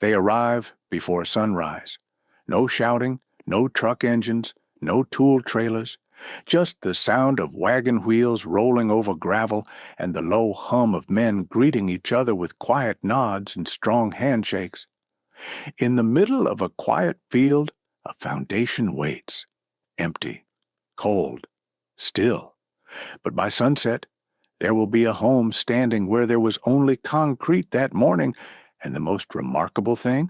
They arrive before sunrise. No shouting, no truck engines, no tool trailers, just the sound of wagon wheels rolling over gravel and the low hum of men greeting each other with quiet nods and strong handshakes. In the middle of a quiet field, a foundation waits, empty, cold, still. But by sunset, there will be a home standing where there was only concrete that morning, and the most remarkable thing?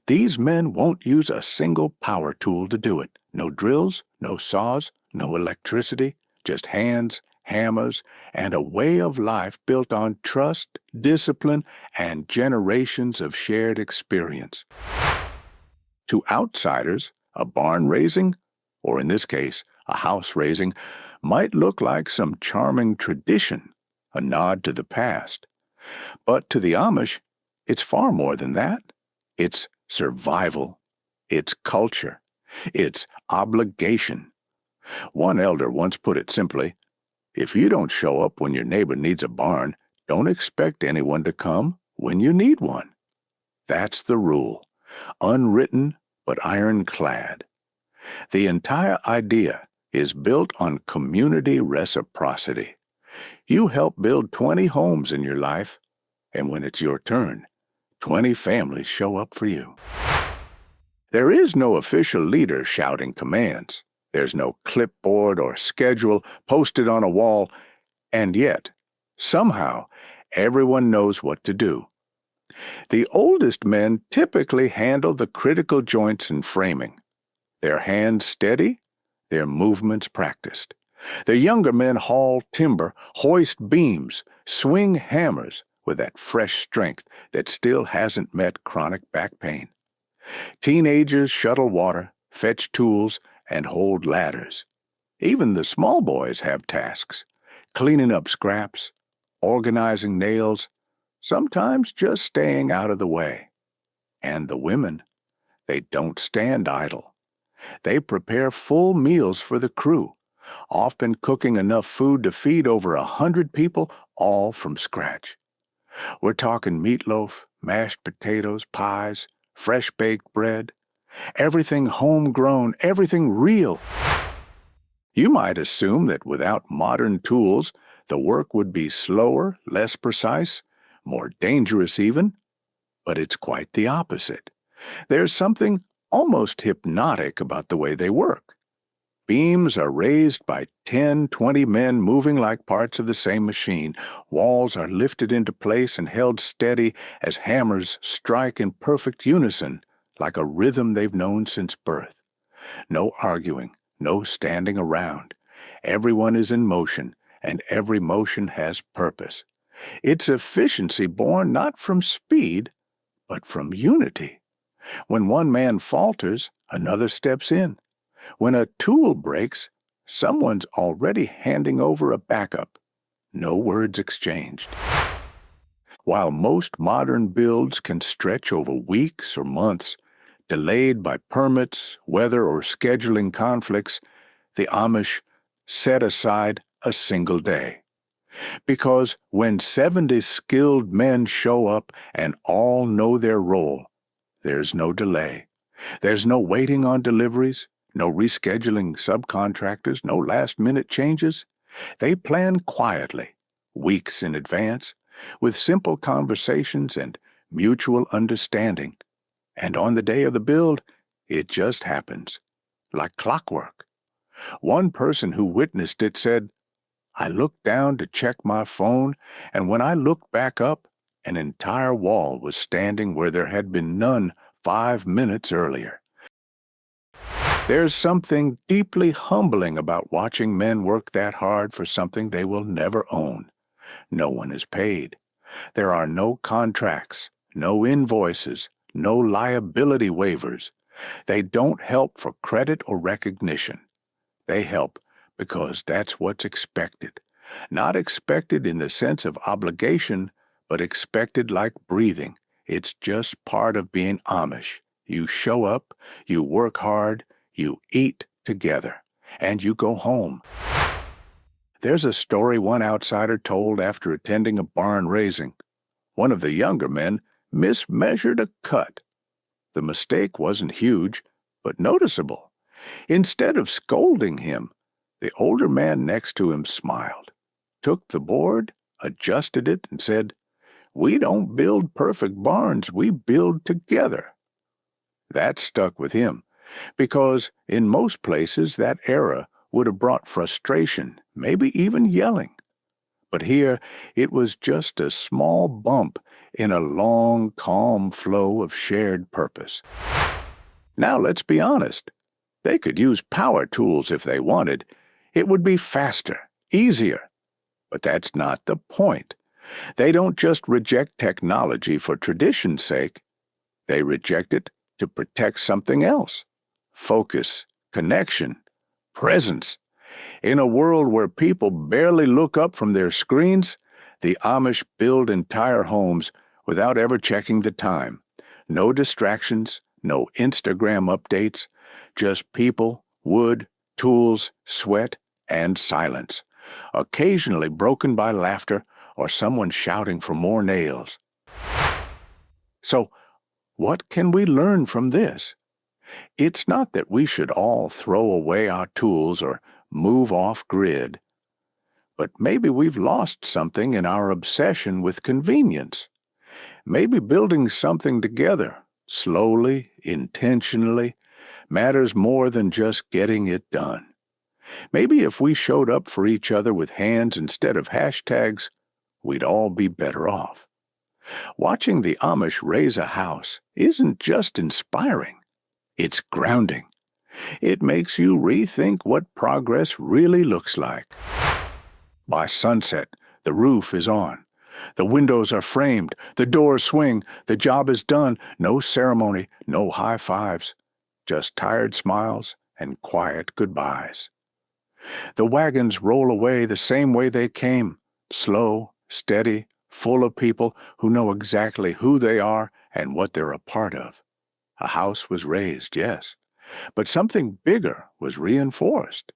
These men won't use a single power tool to do it. No drills, no saws, no electricity, just hands, hammers, and a way of life built on trust, discipline, and generations of shared experience. To outsiders, a barn raising, or in this case, a house raising, might look like some charming tradition, a nod to the past. But to the Amish, it's far more than that. It's survival. It's culture. It's obligation. One elder once put it simply, if you don't show up when your neighbor needs a barn, don't expect anyone to come when you need one. That's the rule, unwritten but ironclad. The entire idea is built on community reciprocity. You help build 20 homes in your life, and when it's your turn, 20 families show up for you. There is no official leader shouting commands. There's no clipboard or schedule posted on a wall, and yet, somehow, everyone knows what to do. The oldest men typically handle the critical joints and framing. Their hands steady, their movements practiced. The younger men haul timber, hoist beams, swing hammers with that fresh strength that still hasn't met chronic back pain. Teenagers shuttle water, fetch tools, and hold ladders. Even the small boys have tasks, cleaning up scraps, organizing nails, sometimes just staying out of the way. And the women, they don't stand idle. They prepare full meals for the crew, often cooking enough food to feed over 100 people, all from scratch. We're talking meatloaf, mashed potatoes, pies, fresh-baked bread, everything homegrown, everything real. You might assume that without modern tools, the work would be slower, less precise, more dangerous even, but it's quite the opposite. There's something almost hypnotic about the way they work. Beams are raised by 10, 20 men moving like parts of the same machine. Walls are lifted into place and held steady as hammers strike in perfect unison, like a rhythm they've known since birth. No arguing, no standing around. Everyone is in motion, and every motion has purpose. It's efficiency born not from speed, but from unity. When one man falters, another steps in. When a tool breaks, someone's already handing over a backup. No words exchanged. While most modern builds can stretch over weeks or months, delayed by permits, weather, or scheduling conflicts, the Amish set aside a single day. Because when 70 skilled men show up and all know their role, there's no delay. There's no waiting on deliveries, no rescheduling subcontractors, no last-minute changes. They plan quietly, weeks in advance, with simple conversations and mutual understanding. And on the day of the build, it just happens, like clockwork. One person who witnessed it said, I looked down to check my phone, and when I looked back up, an entire wall was standing where there had been none 5 minutes earlier. There's something deeply humbling about watching men work that hard for something they will never own. No one is paid. There are no contracts, no invoices, no liability waivers. They don't help for credit or recognition. They help because that's what's expected. Not expected in the sense of obligation, but expected like breathing. It's just part of being Amish. You show up, you work hard, you eat together, and you go home. There's a story one outsider told after attending a barn raising. One of the younger men mismeasured a cut. The mistake wasn't huge, but noticeable. Instead of scolding him, the older man next to him smiled, took the board, adjusted it, and said, "We don't build perfect barns, we build together." That stuck with him, because in most places that era would have brought frustration, maybe even yelling. But here it was just a small bump in a long, calm flow of shared purpose. Now let's be honest. They could use power tools if they wanted. It would be faster, easier. But that's not the point. They don't just reject technology for tradition's sake. They reject it to protect something else. Focus, connection, presence. In a world where people barely look up from their screens, the Amish build entire homes without ever checking the time. No distractions, no Instagram updates, just people, wood, tools, sweat, and silence, occasionally broken by laughter or someone shouting for more nails. So, what can we learn from this? It's not that we should all throw away our tools or move off-grid, but maybe we've lost something in our obsession with convenience. Maybe building something together, slowly, intentionally, matters more than just getting it done. Maybe if we showed up for each other with hands instead of hashtags, we'd all be better off. Watching the Amish raise a house isn't just inspiring, it's grounding. It makes you rethink what progress really looks like. By sunset, the roof is on. The windows are framed, the doors swing, the job is done. No ceremony, no high fives, just tired smiles and quiet goodbyes. The wagons roll away the same way they came, slow, steady, full of people who know exactly who they are and what they're a part of. A house was raised, yes, but something bigger was reinforced.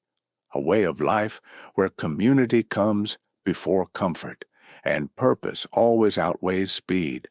A way of life where community comes before comfort, and purpose always outweighs speed.